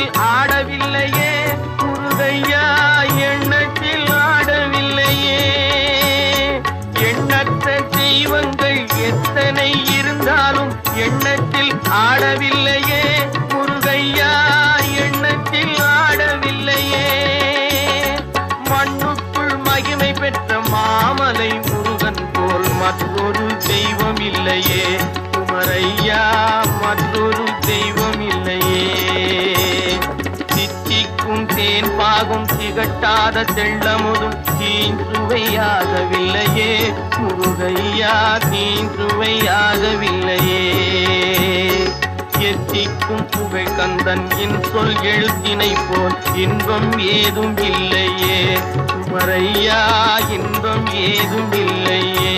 எண்ணத்தில் ஆடவில்லையே முருகையா, எண்ணத்தில் ஆடவில்லையே. எண்ணற்ற தெய்வங்கள் எத்தனை இருந்தாலும் எண்ணத்தில் ஆடவில்லையே முருகையா, எண்ணத்தில் ஆடவில்லையே. மண்ணுக்குள் மகிமை பெற்ற மாமலை முருகன் போல் மற்றொரு தெய்வம் இல்லையே குமரையா, மற்றொரு தெய்வம் இல்லையே. தித்திக்கும் தேன் பாகும் திகட்டாத தெள்ளமுதும் தீஞ்சுவையாகவில்லையே முருகையா, தீஞ்சுவையாகவில்லையே. எத்திக்கும் புகழ் கந்தன் என் சொல் எழுத்தினை போல் இன்பம் ஏதும் இல்லையே குமரையா, இன்பம் ஏதும் இல்லையே.